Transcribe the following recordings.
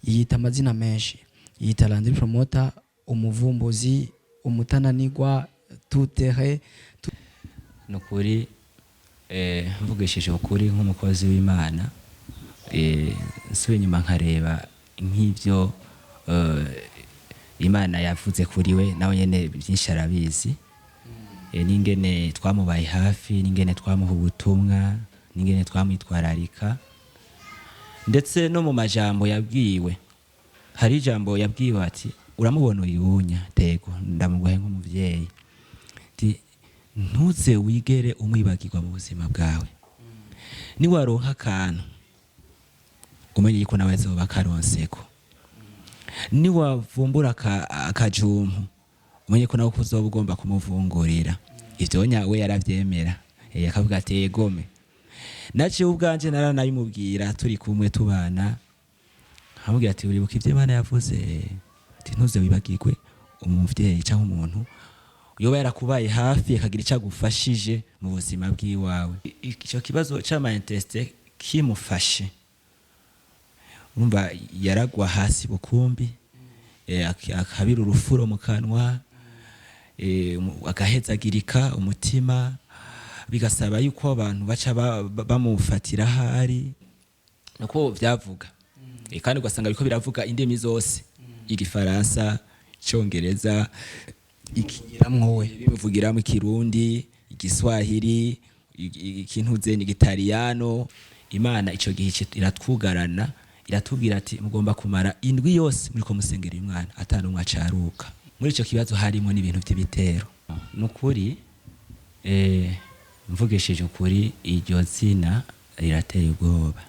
yiyita amazina menshi, yiyita Landry promoter, umuvumbuzi, umutananigwa, tutere. Nukuri mvugishije ukuri nk'umukozi w'Imana, nsubiye inyuma nkareba nk'ivyo Imana yavuze kuri we, nawe nyene byinshi arabizi. N'ingene twamubaye hafi, n'ingene twamuha ubutumwa, n'ingene twamwitwararika, ndetse no mu majambo yabwiwe. Hari ijambo yabwiwe ati uramubona uyunya tego ndamuguhe nk'umuvyeyi, ntuze wigere umwibagirwa mu buzima bwawe. Niwaronka akantu umenye yuko nawe azoba karonseko, niwavumbura akajumpu umenye ko nawe uzoba ugomba kumuvungurira. Ivyo nyawe yaravyemera, akavuga ati egome. Naciye ubwanje naranabimubwira turi kumwe tubana, nkamubwira ati uribuka ivyo Imana yavuze, ati ntuze wibagirwe umuvyeyi cyangwa umuntu yoba yarakubaye hafi akagira icyo agufashije mu buzima bw'iwawe. Icyo kibazo c'ama interest kimufashe, urumva yaragwa hasi bukumbi, akabira urufuro mu kanwa, agahezagirika umutima, bigasaba yuko abantu baca bamufatira hari nuko vyavuga. Kandi ugasanga biko biravuga indimi zose, Igifaransa, Icongereza, bimuvugiramo Ikirundi, Igiswahili, Ikintuze n'Igitaliyano. Imana ico gihe iratwugarana, iratubwira ati mugomba kumara indwi yose muriko musengera Imana atanumwe acaruka. Muri ico kibazo harimo n'ibintu by'ibitero. Nukuri mvugishije ukuri iryo zina rirateye ubwoba.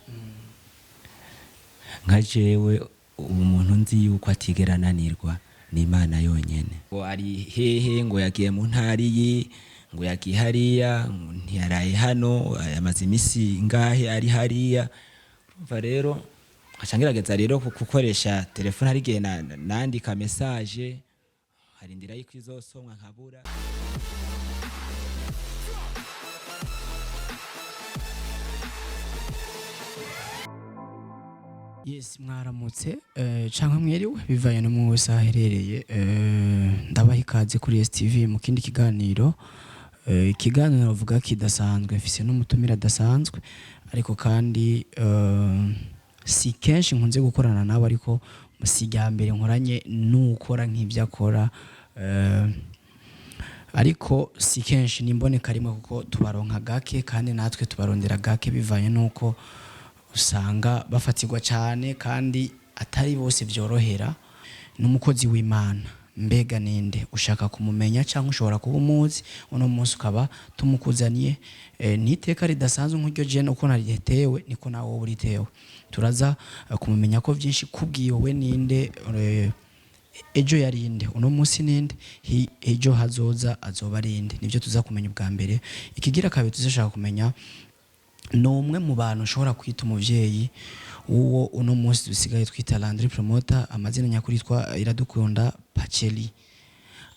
Nka jewe umuntu nzi yuko atigera ananirwa ni Imana yonyene. Ngo ari hehe, ngo yagiye mu ntari, ngo yagiye hariya, ntiyaraye hano, amaze imisi ngahe ari hariya. Urumva rero ngerageza rero gukoresha telefone, hari igihe nandika message harindira yuko izosomwa nkabura. Yes, mwaramutse canke mwiriwe bivanye no mu wese aherereye. Ndabaha ikaze kuri STV mu kindi kiganiro. Ikiganiro navuga kidasanzwe, mfise n'umutumira adasanzwe, ariko kandi si kenshi nkunze gukorana nawe, ariko musijya mbere nkoranye n'ukora nk'ibyo akora, ariko si kenshi nimboneka rimwe kuko tubaronka gake kandi natwe tubarondera gake, bivanye nuko usanga bafatirwa cyane kandi atari bose byorohera. N'umukozi w'Imana, mbega ninde ushaka kumumenya cyangwa ushobora kuba umuzi uno munsi ukaba tumukuzaniye niteka ridasanzwe nk'iryo je uko naritewe niko nawe uritewe. Turaza kumumenya ko byinshi kubwiwe ninde, ejo yarinde, uno munsi ninde, ejo hazoza azoba arinde. Nivyo tuza kumenya ubwa mbere. Ikigira kabiri tuzashaka kumenya n'umwe mu bantu ushobora kwita umuvyeyi uwo uno munsi dusigaye twita Landry promoter. Amazina nyakuri twa Iradukunda Pacheli,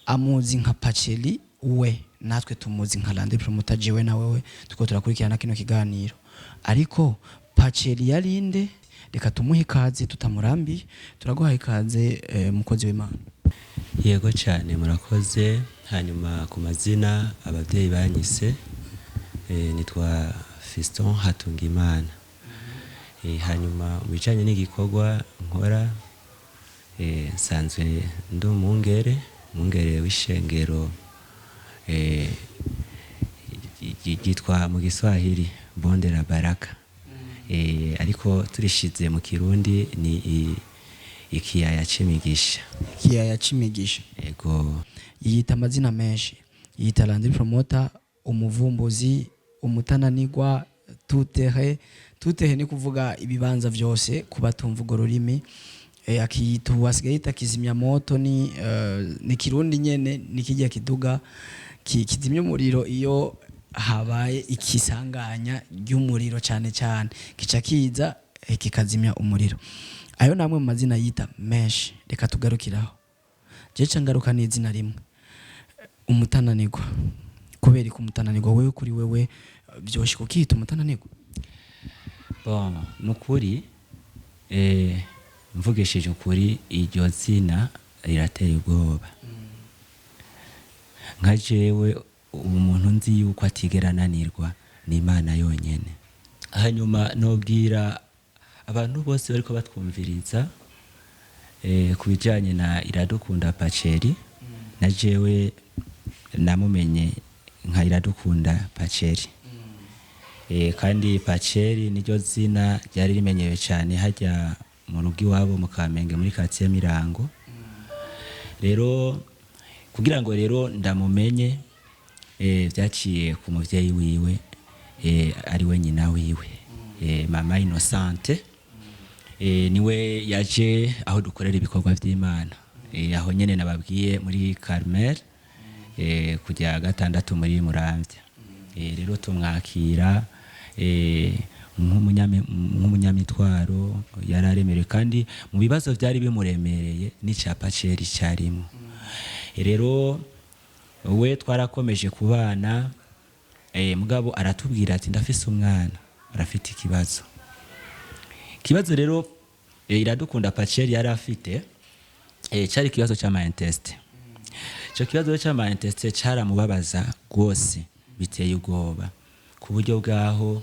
amuzi nka Pacheli we, natwe tumuzi nka Landry promoter jewe na wewe tuko turakurikirana kino kiganiro. Ariko Pacheli yarinde, reka tumuhe ikaze tutamurambiye. Turaguha ikaze mukozi w'Imana. Yego cyane murakoze. Hanyuma ku mazina abavyeyi banyise, nitwa Fiston Hatungimana. Hanyuma bijanye n'igikorwa nkora, sanzwe ndumungere w'ishengero yitwa mu Giswahili Bonde la Baraka, ariko turishize mu Kirundi ni ikiyaya c'imigisha. Ikiyaya c'imigisha. Yego. Yiyita amazina menshi, yiyita Landry promoter, umuvumbuzi, umutananigwa, tutere ni kuvuga ibibanza byose kuba tumvuga ururimi. Akiyita wasigaye yita kizimya moto, ni Kirundi nyene, ni kijya kiduga kizimya umuriro iyo habaye ikisanganya ry'umuriro cyane cyane, kica kiza kikazimya umuriro. Ayo namwe mu mazina yita menshi, reka tugarukiraho. Jeca ngaruka n'izina rimwe, umutananigwa. Kubera ko umutananigwa wewe kuri wewe byoshye kukita umutananigwa? Bon, nukuri mvugishije ukuri iryo zina rirateye ubwoba. Nka jewe umuntu nzi yuko atigera ananirwa ni Imana yonyene. Hanyuma nobwira abantu bose bariko batwumviriza ku bijanye na Iradukunda Paceri. Na jewe namumenye nka Iradukunda Paceri. Kandi Paceri niryo zina ryari rimenyewe cyane hajya mu rugo iwabo mu Kamenge muri quartier Mirango. Rero kugira ngo rero ndamumenye byaciye ku muvyeyi wiwe ari we nyina wiwe, mama Innocente. Niwe yaje aho dukorera ibikorwa by'Imana, aho nyene nababwiye muri Carmel kujya gatandatu muri Muramvya. Rero tumwakira nk'umunyamitwaro yararemereye, kandi mu bibazo byari bimuremereye n'icapa ceri cyarimo. Rero we twarakomeje kubana, mugabo aratubwira ati ndafise umwana arafite ikibazo rero Iradukunda Paceri yari afite cyari ikibazo cy'ama-intestin. Icyo kibazo cy'ama-intestin cyaramubabaza rwose biteye ubwoba ku buryo bwaho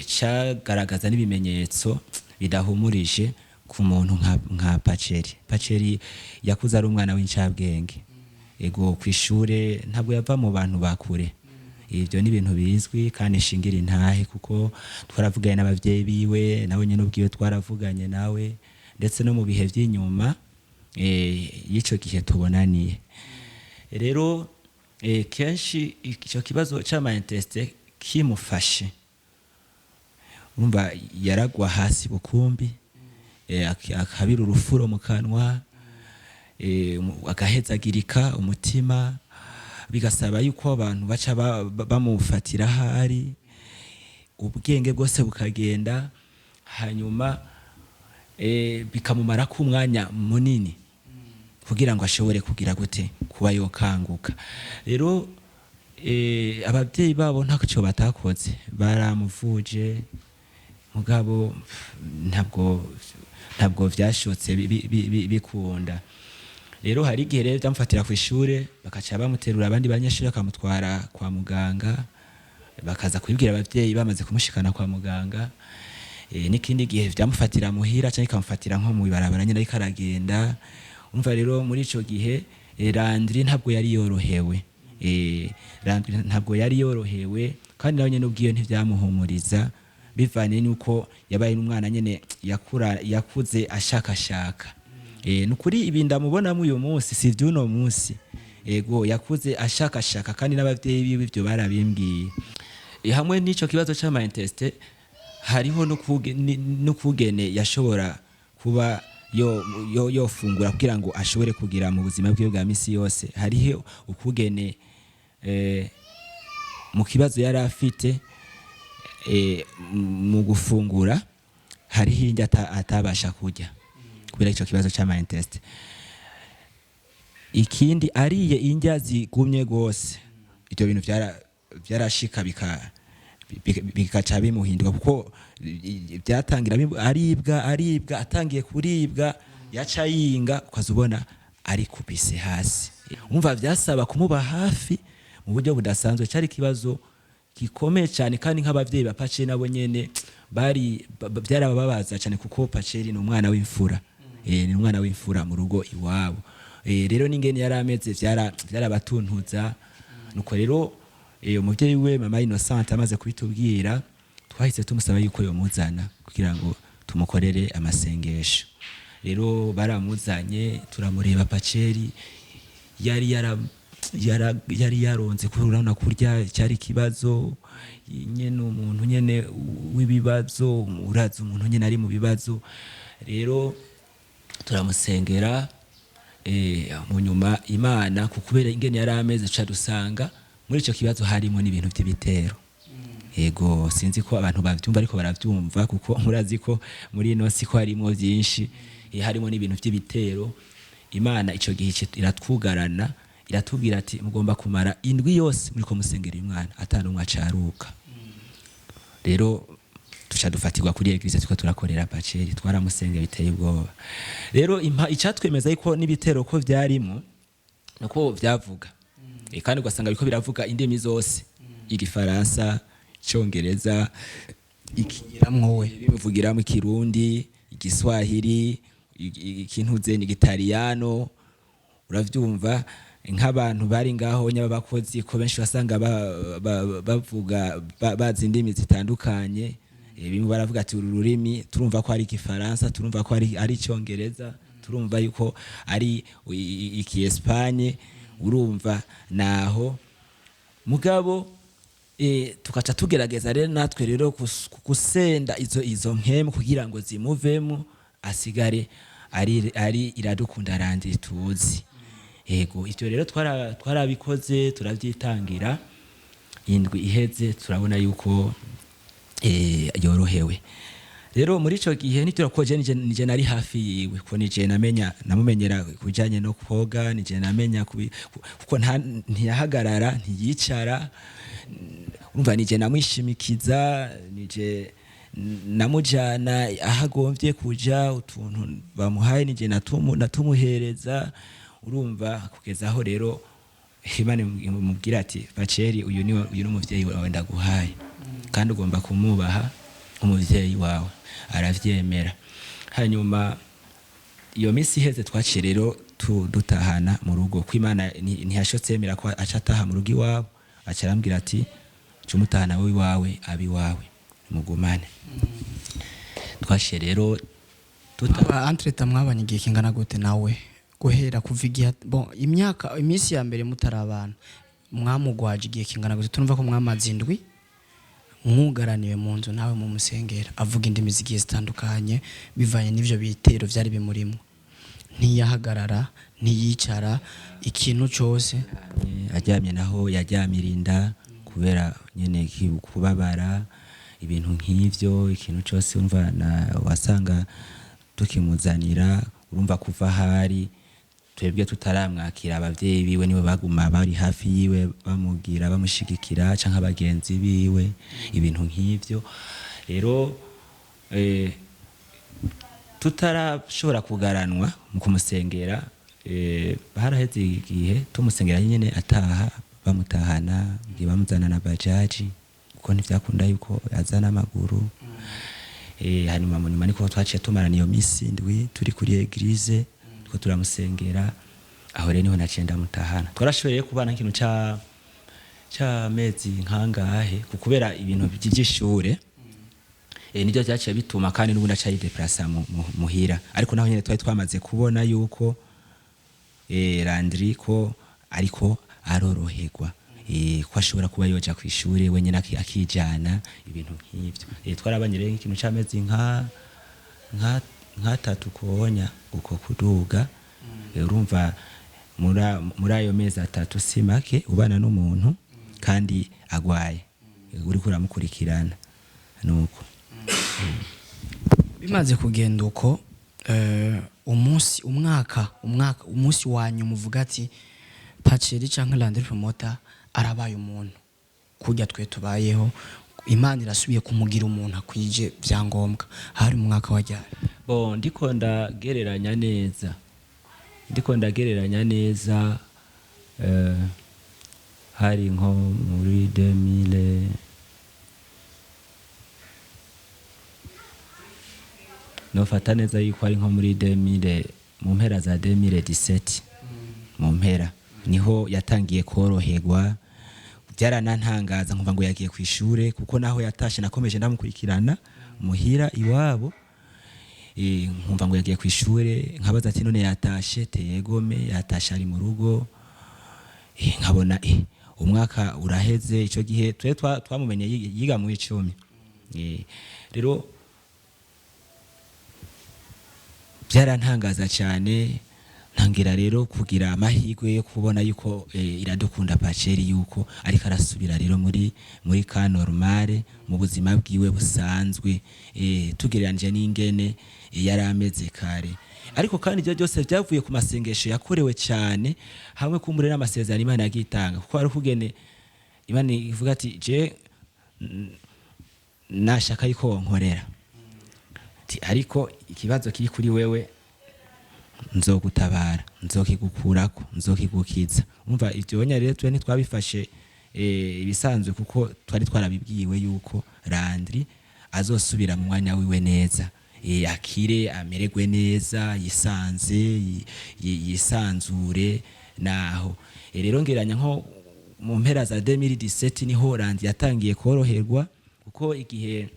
cyagaragaza n'ibimenyetso bidahumurije ku muntu nka Paceri. Paceri yakuze ari umwana w'incabwenge, ego kwishure ntabwo yava mu bantu bakure. Ibyo ni ibintu bizwi kandi shingira intahe, kuko twaravuganye n'abavyeyi biwe, nawe nyene ubwiwe twaravuganye nawe, ndetse no mu bihe by'inyuma y'ico gihe tubonaniye. Rero kenshi icyo kibazo c'ama-intestin kimufashe, urumva yaragwa hasi bukumbi, akabira urufuro mu kanwa, agahezagirika umutima, bigasaba yuko abantu baca bamufatira hari, ubwenge bwose bukagenda, hanyuma bikamumara ku mwanya munini kugira ngo ashobore kugira gute kuba yokanguka. Rero ababyeyi babo ntacyo batakoze, baramuvuje, mugabo ntabwo vyashotse bikunda. Rero hari igihe rero byamufatira ku ishure, bakaca bamuterura abandi banyeshuri bakamutwara kwa muganga, bakaza kubibwira abavyeyi bamaze kumushikana kwa muganga. N'ikindi gihe byamufatira muhira cyangwa ikamufatira nko mu ibarabara nyine ariko aragenda. Umva rero muri ico gihe Landry ntabwo yari yorohewe, Landry ntabwo yari yorohewe, kandi nawe nyene ubwiyo ntivyamuhumuriza, bivanye nuko yabaye n'umwana nyene yakuze ashakashaka. Nukuri ibi ndamubonamo uyu munsi si vy'uno munsi, ego yakuze ashakashaka, kandi n'abavyeyi biwe ivyo barabimbwiye. Hamwe n'ico kibazo c'ama-intestin hariho n'ukugene yashobora kuba yofungura kugira ngo ashobore kugira mu buzima bwe bwa misi yose. Hariho ukugene mu kibazo yari afite mu gufungura, hariho indya atabasha kurya kubera icyo kibazo cy'ama-intestin. Ikindi ariye indya zigumye gose, ibyo bintu byarashika bikaca bimuhinduka, kuko byatangira aribwa atangiye kuribwa yaca yinga, ukazubona ari kubise hasi. Umva byasaba kumuba hafi mu buryo budasanzwe. Cyari kibazo gikomeye cyane, kandi nk'abavyeyi ba Paceri nabo nyene byarababaza cyane, kuko Paceri ni umwana w'imfura, ni umwana w'imfura mu rugo iwabo. Rero n'ingene yari ameze byarabatuntuza. Nuko rero umuvyeyi we mama Innocente amaze kubitubwira, twahise tumusaba yuko yomuzana kugira ngo tumukorere amasengesho. Rero baramuzanye, turamureba. Paceri yari yaronze kurana kurya, cyari kibazo nyene, umuntu nyene w'ibibazo, uraza umuntu nyene ari mu bibazo. Rero turamusengera, mu nyuma Imana kukubera ingene yari ameze, ca dusanga muri ico kibazo harimo n'ibintu by'ibitero. Ego sinzi ko abantu bavyumva, ariko baravyumva, kuko murazi ko muri ino si ko harimo byinshi, harimo n'ibintu by'ibitero. Imana ico gihe iratwugarana, iratubwira ati mugomba kumara indwi yose muri ko musengera umwana, atanu mwacaruka. Rero tuca dufatirwa kuri eglise tuko turakorera baceri twaramusenge biteye ubwoba rero icatwemeza yuko n'ibitero ko vyarimo nuko vyavuga kandi ugasanga biko biravuga indimi zose igifaransa icongereza bimuvugiramo ikirundi igiswahili ikintuze n'igitaliyano uravyumva nk'abantu bari ngaho nyabakozi ko benshi basanga bavuga bazi indimi zitandukanye bimwe baravuga ati uru rurimi turumva ko ari igifaransa turumva ko ari icongereza turumva yuko ari iki-Espagne urumva naho mugabo tukaca tugerageza rero natwe rero gusenda izo mpemu kugira ngo zimuvemo asigare ari iradukunda Landry tuzi ego ivyo rero twarabikoze turavyitangira indwi iheze turabona yuko yorohewe rero muri ico gihe niturakoje nije nari hafi yiwe ko nije namumenyera kujanye no koga nije namenya kuko ntiyahagarara ntiyicara urumva nije namwishimikiza nije namujana ahagombye kuja utuntu bamuhaye nije natumuhereza urumva kugeza aho rero Imana imubwira ati baceri uyu ni umuvyeyi wawe ndaguhaye kandi ugomba kumubaha umuvyeyi wawe aravyemera hanyuma iyo misi iheze twaciye rero dutahana mu rugo ko Imana ntiyashotse yemera ko acataha mu rugo iwabo acarambwira ati cumutahana wawe abi wawe mugumane twaciye rero entreta mwabanye igihe kingana gute nawe guhera kuva igihe imisi ya mbere mutarabana mwamugwaje igihe kingana gute turumva ko mwamaze indwi mwugaraniwe mu nzu nawe mu musengera avuga indimi zigiye zitandukanye bivanye n'ivyo bitero vyari bimurimo ntiyahagarara ntiyicara ikintu cyose aryamye naho yaryamirinda kubera nyene kubabara ibintu nk'ivyo ikintu cyose umva wasanga tukimuzanira urumva kuva hari twebwe tutaramwakira abavyeyi biwe niwe baguma bari hafi yiwe bamugira bamushigikira canke abagenzi biwe ibintu nk'ivyo rero tutarashobora kugaranwa mu kumusengera haraheze igihe tumusengera nyene ataha bamutahana bamuzana na bajaji kuko ntivyakunda yuko azana amaguru hanyuma mu nyuma niko twaciye tumarana iyo misi indwi turi kuri eglise tuko turamusengera aho rero niho naciye ndamutahana twarashoboye kubana ikintu ca mezi nkangahe kubera ibintu by'ishure nibyo byaciye bituma kandi n'ubundi acaye deplasa muhira ariko naho nyene twari twamaze kubona yuko Landry ko ariko aroroherwa ko ashobora kuba yoja ku ishure wenyine akijana ibintu nk'ivyo twarabanye rero ikintu c'amezi nka tatu konya uko kuduga urumva muri ayo mezi atatu simake ubana n'umuntu kandi agwaye uri kuramukurikirana nuko bimaze kugenda uko umunsi wanyu muvuga ati Paceri canke Landry promoter arabaye umuntu kujya twe tubayeho Imana irasubiye kumugira umuntu akwije byangombwa hari mu mwaka wajyana ndiko ndagereranya neza hari nko muri 2000 nofata neza yuko ari nko muri 2000 mu mpera za 2017 mu mpera niho yatangiye koroherwa byaranantangaza nkumva ngo yagiye ku ishure kuko naho yatashe nakomeje ndamukurikirana muhira iwabo nkumva ngo yagiye ku ishure nkabaza ati none yatashe tegome yatashe ari mu rugo nkabona umwaka uraheze ico gihe twamumenye yiga mu 10 rero byarantangaza cyane ntangira rero kugira amahirwe yo kubona yuko iradukunda Paceri yuko ariko arasubira rero muri ka normale mu buzima bwiwe busanzwe tugereranije n'ingene yari ameze kare ariko kandi ibyo byose byavuye ku masengesho yakorewe cyane hamwe kumure n'amasezerano Imana yagitanga kuko ari kugene Imana ivuga ati je nashaka yuko wonkorera ariko ikibazo kiri kuri wewe nzogutabara, nzokigukurako, nzokigukiza. Umva ivyo rero twe ntitwabifashe ibisanzwe kuko twari twarabibwiwe yuko Landry azosubira mu mwanya wiwe neza, akire amererwe neza, yisanze yisanzure naho. Rero ngeranya nko mu mpera za 2017 niho Landry yatangiye koroherwa kuko igihe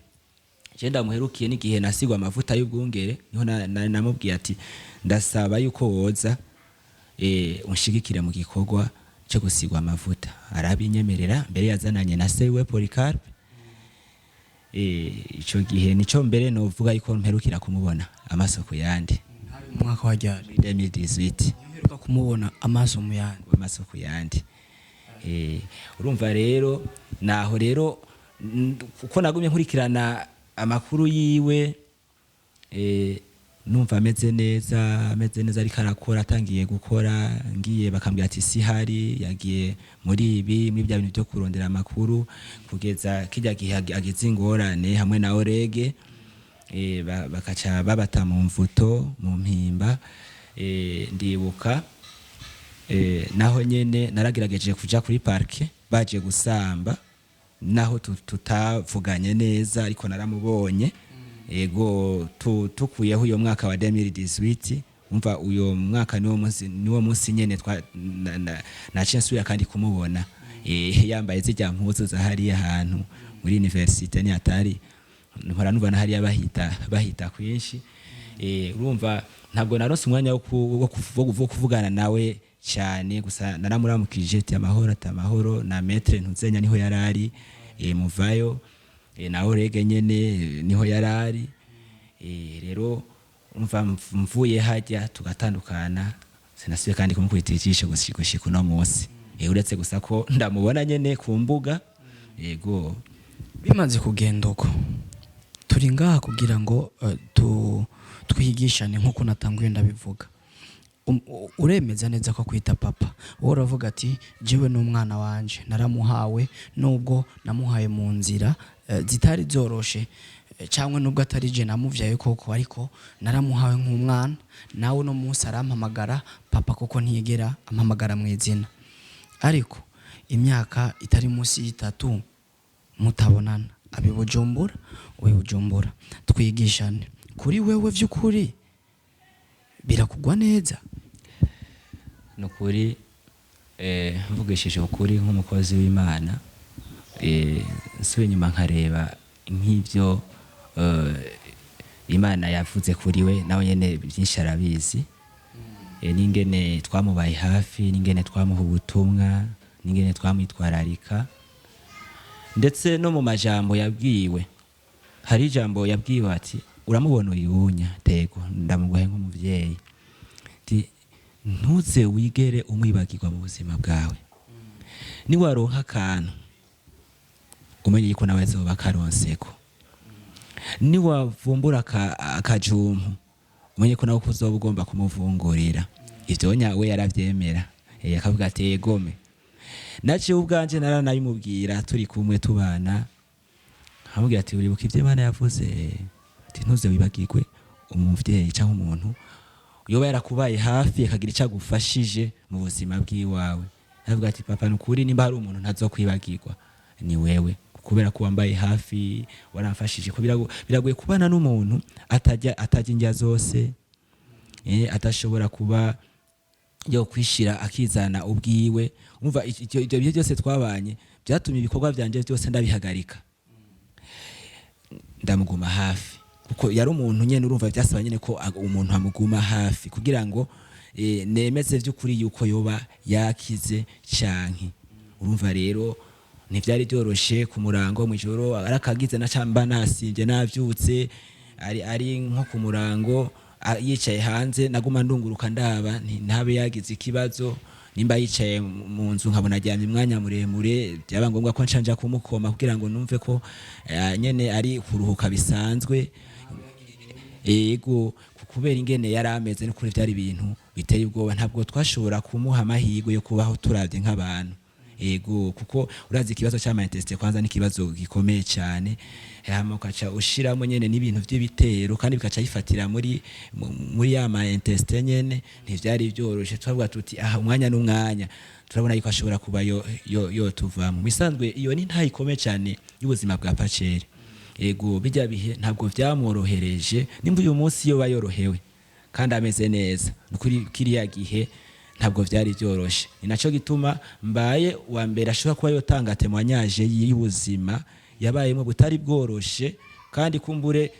Jenda muherukiye n'igihe nasigwa amavuta y'ubwungere niho namubwiye ati ndasaba yuko woza unshigikire mu gikorwa cyo gusigwa amavuta. Arabinyemerera mbere yazananye na se wiwe Polycarp. Ico gihe nico mbere novuga yuko mperukira kumubona amaso ku yandi. Mu mwaka wa 2018 mperuka kumubona amaso mu yandi. Amaso ku yandi. Urumva rero naho rero kuko nagumye nkurikirana amakuru yiwe numva ameze neza ariko arakora, atangiye gukora, ngiye bakambwira ati si hari, yagiye muri bya bintu byo kurondera amakuru kugeza kijya gihe ageze ingorane hamwe na Orege, bakaca babata mu mvuto mu mpimba. Ndibuka naho nyene naragerageje kuja kuri parke baje gusamba, naho tutavuganye neza ariko naramubonye. Ego tukuyeho uyo mwaka wa 2018, umva uyo mwaka niwo munsi nyene naciye nsubira kandi kumubona yambaye zijya mpuzu za hariya ahantu muri universite ni atari mpora nubona hariya bahita kwinshi. Urumva ntabwo naronse umwanya wo kuvugana nawe cyane, gusa naramuramukije ati amahoro na maître ntuzenya niho yarari muvayo na Orege nyene niho yarari. Rero umva mvuye hajya tugatandukana, sinasubiye kandi kumukwitikisha gushika no munsi. Uretse gusa ko ndamubona nyene ku mbuga. Yego bimaze kugenda uko turi ngaha kugira ngo twigishane nkuko natanguye ndabivuga. Uremeza neza ko kwita papa, wowe uravuga ati jewe n'umwana wanje naramuhawe, nubwo namuhaye mu nzira zitari zoroshe cyangwa nubwo atari je namuvyaye koko, ariko naramuhawe nk'umwana. Nawe no munsi arampamagara papa kuko ntiyegera ampamagara mu izina, ariko imyaka itari munsi y'itatu mutabonana, abibujumbura Bujumbura. Twigishane kuri wewe vy'ukuri birakugwa neza? Nukuri mvugishije ukuri nk'umukozi w'Imana, nsubiye nyuma nkareba nk'ivyo Imana yavuze kuri we, nawe nyene byinshi arabizi. Ningene twamubaye hafi, ningene twamuha ubutumwa, ningene twamwitwararika, ndetse no mu majambo yabwiwe. Hari ijambo yabwiwe ati uramubona uyunya tego ndamuguhe nk'umuvyeyi, ati ntuze wigere umwibagirwa mu buzima bwawe. Ni waronka akantu umenye yuko nawe zoba karonseko, ni wavumbura akajumpu umenye ko nawe kuzoba ugomba kumuvungurira. Ivyo nyawe yaravyemera, akavuga ati egome. Naciye ubwanje naranayimubwira turi kumwe tubana, hamubwira ati uribuka ivyo Imana yavuze, ati ntuze wibagirwe umuvyeyi cyangwa umuntu yoba yarakubaye hafi akagira icyo agufashije mu buzima bw'iwawe. Aravuga ati papa nukuri nimba hari umuntu ntazokwibagirwa ni wewe, kubera ko wambaye hafi waramfashije. Ko biragoye kubana n'umuntu atajya injya zose, atashobora kuba yo kwishira akizana ubwiwe. Umva ibyo byose twabanye byatumye ibikorwa byanje byose ndabihagarika, ndamuguma hafi kuko yari umuntu nyene. Urumva byasaba nyene ko umuntu amuguma hafi kugira ngo nemeze by'ukuri yuko yoba yakize canke. Urumva rero ntivyari byoroshe ku murango mwijoro arakagize na camba nasivye navyutse ari nko ku murango yicaye hanze, naguma ndunguruka ndaba ntabe yagize ikibazo. Nimba yicaye mu nzu nkabona aryamye umwanya muremure, byaba ngombwa ko ncanja kumukoma kugira ngo numve ko nyene ari kuruhuka bisanzwe. Ego kubera ingene yari ameze n'ukuri byari ibintu biteye ubwoba, ntabwo twashobora kumuha amahirwe yo kubaho turavye nk'abantu. ego kuko urazi ikibazo cy'amayintesite kwanza ni ikibazo gikomeye cyane hama ukaca ushiramo nyene n'ibintu by'ibitero kandi bikaca yifatira muri ya mayintesite nyene ntivyari byoroshe twavuga tuti aha umwanya n'umwanya turabona yuko ashobora kuba yo tuvamo bisanzwe iyo ni ntayikomeye cyane y'ubuzima bwa Paceri ego bijya bihe ntabwo byamworohereje nimba uyu munsi yo bayorohewe kandi ameze neza nukuri kiriya gihe ntabwo byari byoroshe ni naco gituma mbaye wa mbere ashobora kuba yotanga témoignage y'ubuzima yabayemo butari bworoshe kandi kumbure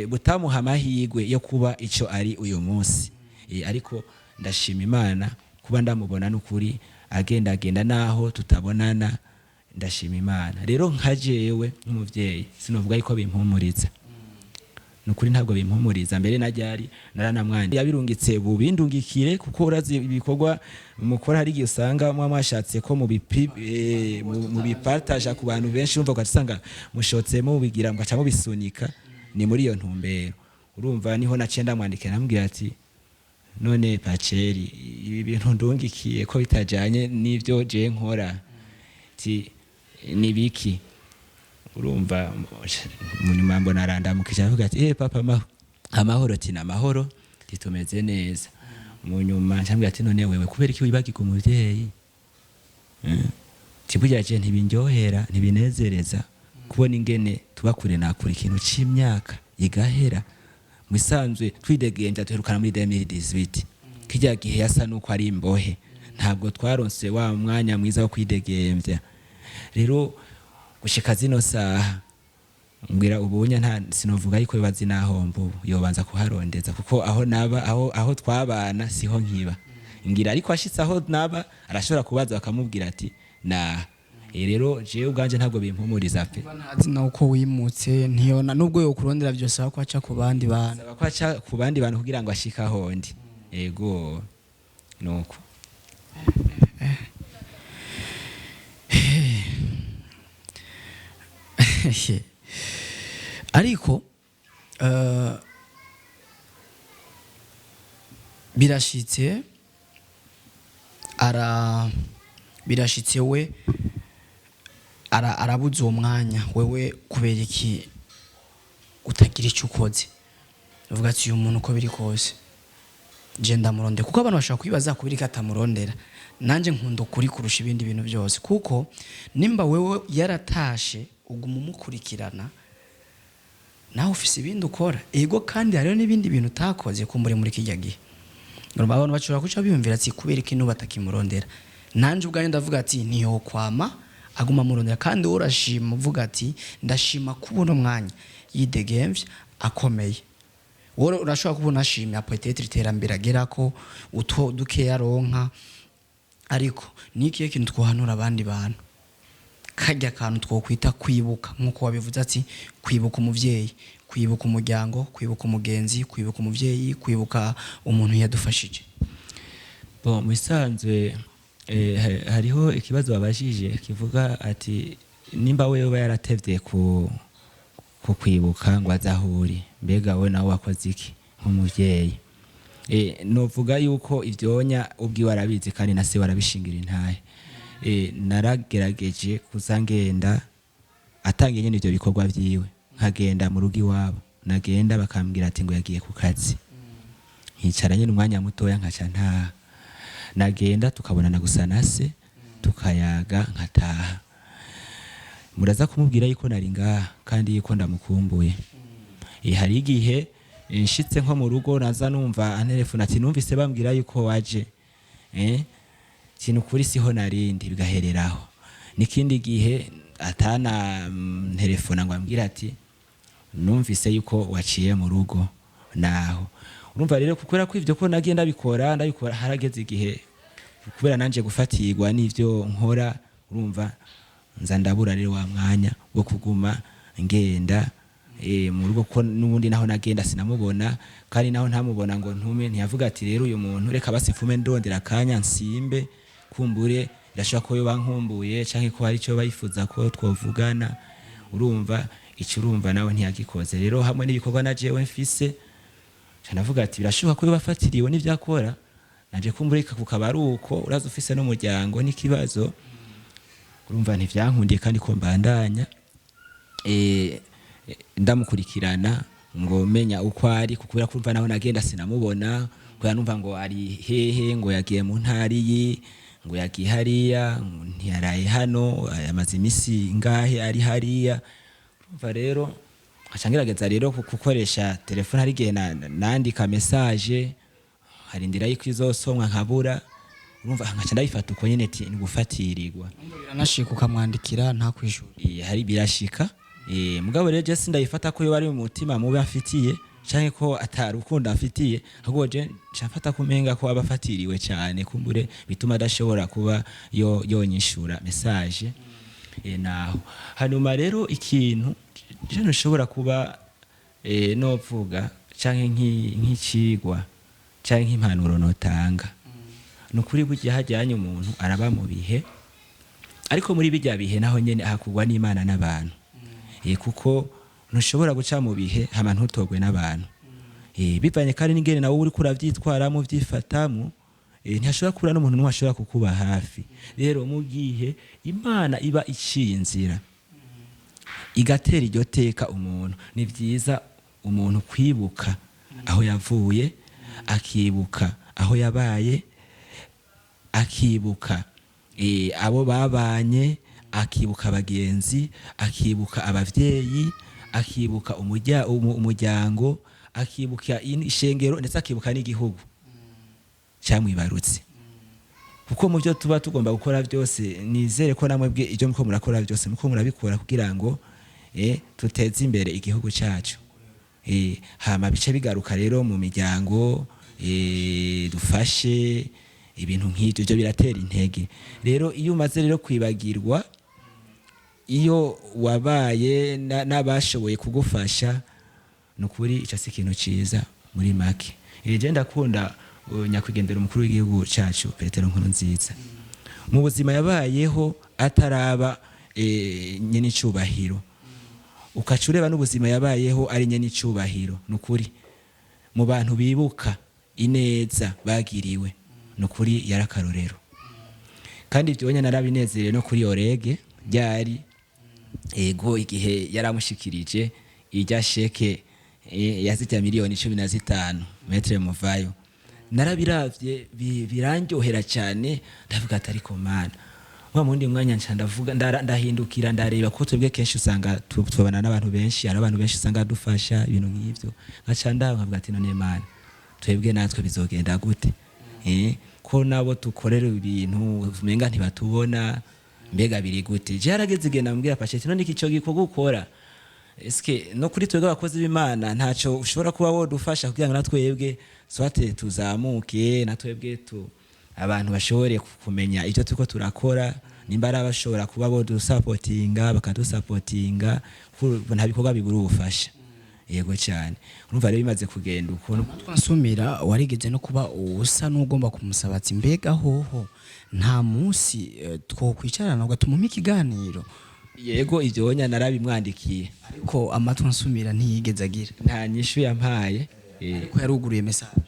butamuha amahirwe yo kuba ico ari uyu munsi ariko ndashima Imana kuba ndamubona n'ukuri agenda naho tutabonana ndashima Imana rero nkajewe nk'umuvyeyi sinovuga yuko bimpumuriza nukuri ntabwo bimpumuriza mbere najyari naranamwandi yabirungitse bubindungikire kuko urazi ibikorwa mukora hari gihe usanga mwashatse ko mu bipartage ku bantu benshi umva ugasanga mushotsemo ubigira mugaca mubisunika ni muri iyo ntumbero urumva niho nacenda mwandike namubwira ati none Paceri ibi bintu ndungikiye ko bitajanye n'ivyo je nkora ti nibiki urumva munyuma mbona arandamukije avuga ati papa amahoro tina amahoro titumeze neza munyuma ncambwira ati none wewe kubera iki wibagika umuvyeyi tiburya je ntibindyohera ntibinezereza kubona ingene tuba kure nakura ikintu c'imyaka igahera mwisanzwe twidegenja duherukana muri 2018 kijya gihe yasa nuko ari imbohe ntabwo twaronse wa mwanya mwiza wo kwidegemvya rero gushika zino saha mbwira ubunya nta sinovuga yuko bibazi nahombo yobanza kuharondeza kuko aho twabana siho nkiba ngira ariko ashitse aho naba arashobora kubaza bakamubwira ati na rero je ubwanje ntabwo bimpumuriza pe ntazi nuko wimutse ntiyona nubwo yo kurondera byose aho kwaca ku bandi bantu kwaca ku bandi bantu kugira ngo ashika hondi ego nuko ariko birashitse we arabuze uwo mwanya wewe kubera iki utagira icyo ukoze uvuga ati uyu muntu uko biri kose je ndamurondera kuko abantu bashaka kwibaza kubiri katamurondera nanje nkunda kuri kurusha ibindi bintu byose kuko nimba wewe yaratashe uguma umukurikirana nawe ufise ibindi ukora ego kandi hariho n'ibindi bintu utakoze kumbure muri kijya gihe abantu bashobora kuca biyumvira ati kubera iki nubatakimurondera nanje ubwanjye ndavuga ati niyo kwama aguma murondera kandi urashima uvuga ati ndashima kubona umwanya yidegemvye akomeye wowe urashobora kubona ashimye peut-être iterambere agera ko utwo dukeya ronka ariko nikiye kintu twohanura abandi bantu kajya kantu twokwita kwibuka nkuko wabivuze ati kwibuka umuvyeyi kwibuka umuryango kwibuka umugenzi kwibuka umuvyeyi kwibuka umuntu yadufashije bon musanzwe hariho ikibazo babajije kivuga ati nimba wewe yaratevye ku kwibuka ngo azahuri mbega we nawe wakoze iki nk'umuvyeyi novuga yuko ivyonya ubwiwe arabizi kandi na se warabishingira intahe naragerageje kuzangenda atangiye nyene ivyo bikorwa vyiwe nkagenda mu rugo iwabo nagenda bakambwira ati ngo yagiye ku kazi nkicara nyene umwanya mutoya nkaca ntaha nagenda tukabonana gusa na se tukayaga nkataha muraza kumubwira yuko nari ngaha kandi yuko ndamukumbuye hari igihe nshitse nko mu rugo naza numva antelefona ati numvise bambwira yuko waje kintu kuri siho narindi bigahereraho nikindi gihe atana telefona ngo ambwira ati numvise yuko waciye mu rugo naho urumva rero kukora ko ivyo ko nagenda bikora ndabikora harageze igihe kubera nanje gufatirwa n'ivyo nkora urumva nza ndabura rero wa mwanya wo kuguma ngenda mu rugo ko nubundi naho nagenda sinamubona kandi naho ntamubona ngo ntume ntiyavuga ati rero uyu muntu reka basifume ndondera kanya nsimbe kumbure irashaka ko yo bankumbuye canke ko hari cyo bayifuza ko twovugana urumva icyo urumva nawe ntiyagikoze rero hamwe n'ibikorwa najewe mfise navuga ati birashoboka ko bafatiriwe n'ivyakora naje kumbureka kukabaruko uraza ufise no muryango n'ikibazo urumva ntivyankundiye kandi ko mbandanya ndamukurikirana ngo menya uko ari kubera kumva naho nagenda sinamubona kubera numva ngo ari hehe ngo yagiye mu ntari ngo yagiye hariya ntiyaraye hano amaze imisi ngahe ari hariya urumva rero ngerageza rero gukoresha telefone hari igihe nandika message harindira yuko izosomwa nkabura urumva nkaca ndabifata uko nyene ni gufatirirwa biranashika ukamwandikira nta kwishura hari birashika mugabo rero je sindayifata ko yo bari mu mutima mubi afitiye canke ko atarukunda afitiye ahubwo je nshafata kumenga ko abafatiriwe cyane kumbure bituma adashobora kuba yonyishura message naho hanyuma rero ikintu je nshobora kuba novuga canke nk'icigwa canke nk'impanuro notanga nukuri burya hajyanye umuntu araba mu bihe ariko muri bijya bihe naho nyene ahakugwa n'Imana n'abantu kuko ntushobora guca mu bihe hama ntutogwe n'abantu bivanye kandi n'ingene nawe uri kuravyitwaramo vyifatamo ntashobora kura n'umuntu n'umwe ashobora kukuba hafi rero mu gihe Imana iba icinzira igatera iryo teka umuntu ni vyiza umuntu kwibuka aho yavuye akibuka aho yabaye akibuka abo babanye akibuka abagenzi akibuka abavyeyi akibuka umuryango akibuka ishengero ndetse akibuka n'igihugu cyamwibarutse kuko mu byo tuba tugomba gukora byose nizere ko namwe bwe ibyo muko murakora byose muko murabikora kugira ngo tuteze imbere igihugu cyacu hama bice bigaruka rero mu miryango dufashe ibintu nk'ibyo byo biratera intege rero iyo umaze rero kwibagirwa iyo wabaye n'abashoboye kugufasha nukuri ico si ikintu ciza muri make je ndakunda nyakwigendera umukuru w'igihugu cyacu Petero Nkurunziza mu buzima yabayeho ataraba nyene icubahiro ukacureba n'ubuzima yabayeho ari nyene icubahiro nukuri mu bantu bibuka ineza bagiriwe nukuri yarakarorero kandi byonya narabinezereye no kuri orege ryari ego igihe yaramushikirije ijya sheke yazijya miliyoni 15 metre muvayo narabiravye birandyohera cyane ndavuga atari ko mana wa mundi mwanya nca ndavuga ndahindukira ndareba ko twebwe kenshi usanga tubana n'abantu benshi ari abantu benshi usanga dufasha ibintu nk'ivyo nkaca ndavuga ati none mana twebwe natwe bizogenda gute ko nabo tukorera ibintu umenga ntibatubona mbega biri gute je harageze igenda mbwira pasheti none ikico gikorwa gukora eske no kuri twebwe abakozi b'Imana ntaco ushobora kuba wodufasha kugira ngo natwebwe swate tuzamuke natwebwe abantu bashobore kumenya icyo tuko turakora nimbara bashobora kuba bodusupportinga bakadusupportinga nta bikorwa bigura ubufasha yego cyane urumva rero bimaze kugenda ukuntu twansumira warigeze no kuba usa n'ugomba kumusaba ati mbega hoho nta munsi twokwicarana ugatuma ikiganiro yego ivyo wonya narabimwandikiye ariko amatwi ansumira ntiyigeze agira nta nyishu yampaye ko yaruguruye message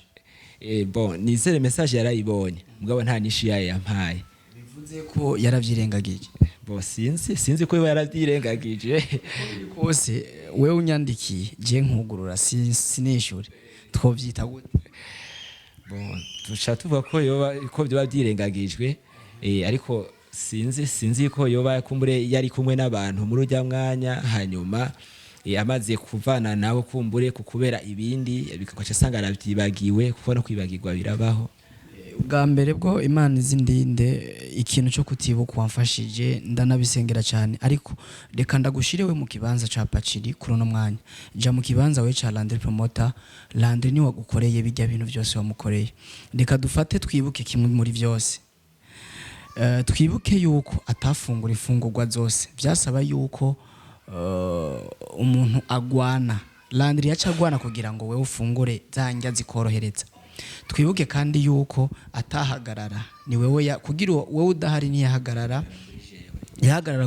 bon nizere message yarayibonye mugabo nta nyishu yaye yampaye bivuze ko yaravyirengagije bo sinzi ko yaravyirengagije kose wewe unyandikiye je nkugurura sinishure twovyita gute bon tuca tuvuga ko yoba ko byo bavyirengagijwe ariko sinzi ko yoba kumbure yari kumwe n'abantu muri ujya mwanya hanyuma amaze kuvana nabo kumbure kukubera ibindi bikakoca sanga aravyibagiwe kuko no kwibagirwa birabaho ubwa mbere bwo Imana izindinde ikintu cyo kutibuka wamfashije ndanabisengera cyane ariko reka ndagushirewe mu kibanza ca Paciri kuri no mwanya ja mu kibanza we ca Landry promoter Landry ni wagukoreye bijya bintu byose wamukoreye reka dufate twibuke kimwe muri byose twibuke yuko atafungura ifungurwa zose byasaba yuko umuntu agwana Landry yacagwana kugira ngo wewe ufungure zanja zikorohereza twibuke kandi yuko atahagarara ni wewe kugira wewe udahari ni yahagarara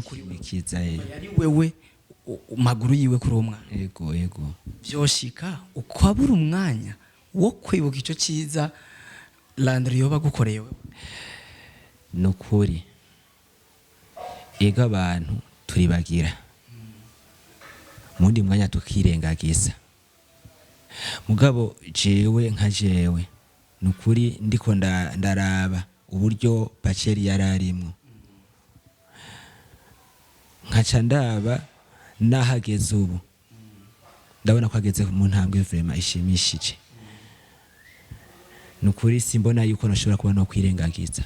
kuri wikiza yari wewe maguru yiwe kuri umwana yego byoshika ukwabura umwanya wo kwibuka ico ciza Landry yoba gukoreye wewe nukuri ega abantu turibagira mundi mwanya tukirengagiza mugabo jewe nka jewe nukuri ndiko ndaraba uburyo Baceri yararimwo nkaca ndaba nahageze ubu ndabona ko ageze mu ntambwe vraiment ishimishije nukuri simbona yuko nashobora kuba no kwirengagiza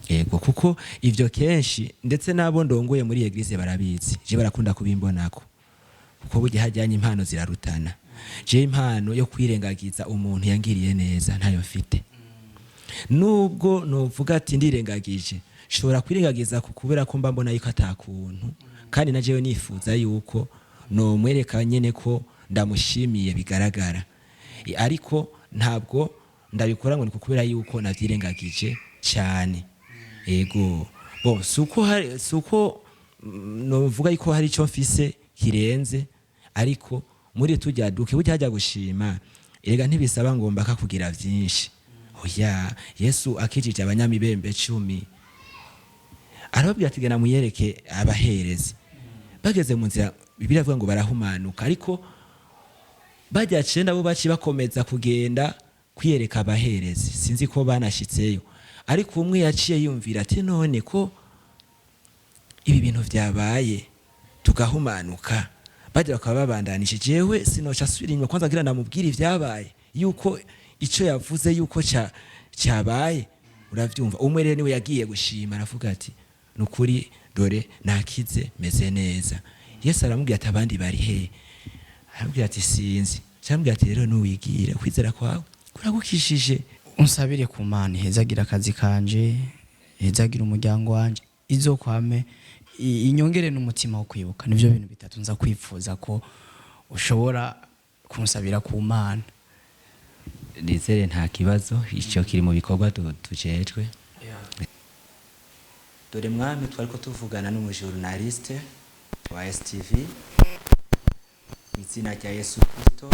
yego kuko ivyo kenshi ndetse nabo ndongoye muri eglise barabizi je barakunda kubimbonako kuko burya hajyanye impano zirarutana je impano yo kwirengagiza umuntu yangiriye neza ntayo mfite nubwo novuga ati ndirengagije shobora kwirengagiza kubera ko mba mbona yuko atakuntu kandi na jewe nifuza yuko no mwereka nyene ko ndamushimiye bigaragara ariko ntabwo ndabikora ngo kubera yuko navyirengagije cyane ego bo suko novuga yuko hari ico mfise kirenze ariko muri tujyaduke burya hajya gushima erega ntibisaba ngomba kakugira vyinshi oya Yesu akijije abanyamibembe 10 arababwira ati gena muyereke abaherezi bageze mu nzira Bibiliya avuga ngo barahumanuka ariko bajya cenda bo baci bakomeza kugenda kwiyereka abaherezi sinzi ko banashitseyo ariko umwe yaciye yumvira ati none ko ibi bintu vyabaye tugahumanuka bajya bakaba babandanije jewe sinoca asubira kwanza gira ndamubwira ivyabaye yuko ico yavuze yuko cyabaye uravyumva umwe rero niwe yagiye gushima aravuga ati nukuri dore nakize meze neza Yesu aramubwira ati abandi bari he arabwira ati sinzi cyambwira ati rero nuwigira kwizera kwawe kuragukishije unsabire ku Mana hezagira akazi kanje hezagira umuryango wanje izokwame inyongere n'umutima wo kwibuka nivyo bintu bitatu nza kwifuza ko ushobora kunsabira ku Mana nizere nta kibazo ico kiri mu bikorwa tujejwe dore mwami twariko tuvugana n'umujournaliste wa STV izina rya Yesu Kristo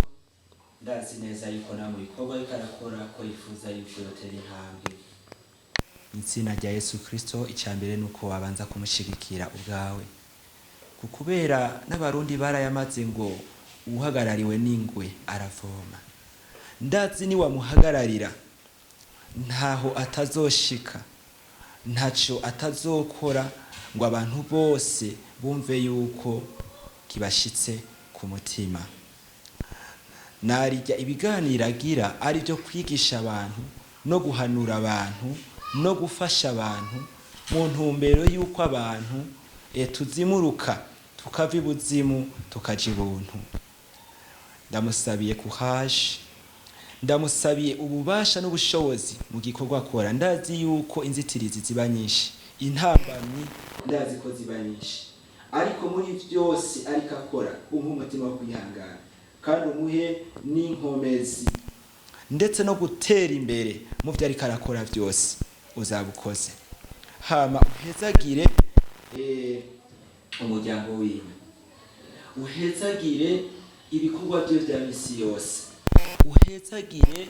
ndazi neza yuko na mu bikorwa bikarakora ko yifuza yuko yotera intambwe izina rya Yesu Kristo icambere nuko wabanza kumushigikira ubwawe kukubera n'abarundi barayamaze ngo uhagarariwe n'ingwe aravoma ndazi ni wamuhagararira ntaho atazoshika ntaco atazokora ngo abantu bose bumve yuko kibashitse ku mutima narijya ibiganiro agira ari byo kwigisha abantu no guhanura abantu no gufasha abantu mu ntumbero yuko abantu tuzimuruka tukava ibuzimu tukaja ibuntu ndamusabiye kuhaje ndamusabiye ububasha n'ubushobozi mu gikorwa akora ndazi yuko inzitirizi ziba nyinshi intambamyi ndazi ko ziba nyinshi ariko muri byose ariko akora umutima wo kwihangana kandi umuhe n'inkomezi ndetse no gutera imbere mu byo ariko arakora byose uzabukoze hama uhezagire umuryango wiwe uhezagire ibikorwa byo bya misi yose uhezagire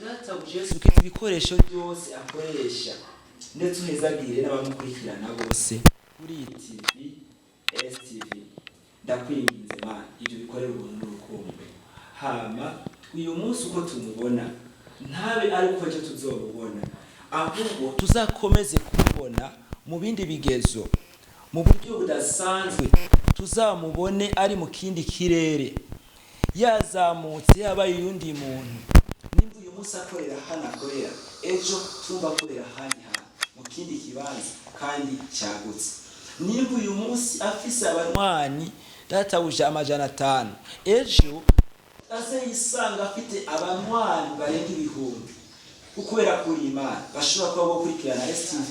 data Yesu Kristo ibikoresho byose akoresha ndetse uhezagire n'abamukurikirana bose kuri TV STV ndakwinginze Mana ibyo bikorera ubuntu n'urukundo hama uyu munsi uko tumubona ntabe ari uko cyo tuzobubona ahubwo tuzakomeze kubona mu bindi bigezo mu buryo budasanzwe tuzamubone ari mu kindi kirere yazamutse yabaye yundi muntu nimba uyu munsi akorera hano akorera ejo tumba akorera handi hantu mu kindi kibanza kandi cyagutse nimba uyu munsi afise abanywanyi databuja 500 ejo ase yisanga afite abanywanyi barenga 1000 ukubera kuri Imana bashobora kuba gukurikirana STV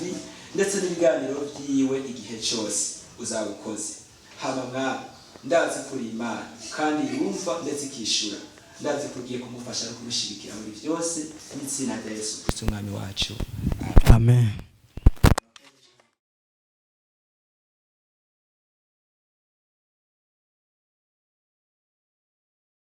ndetse n'ibiganiro byiwe igihe cyose uzabukoze haba mwa ndazi kuri Imana kandi yumva ndetse ikishura ndazi kugiye kumufasha no kumushigikira muri byose n'itsina rya Yesu Kristo umwami wacu amen.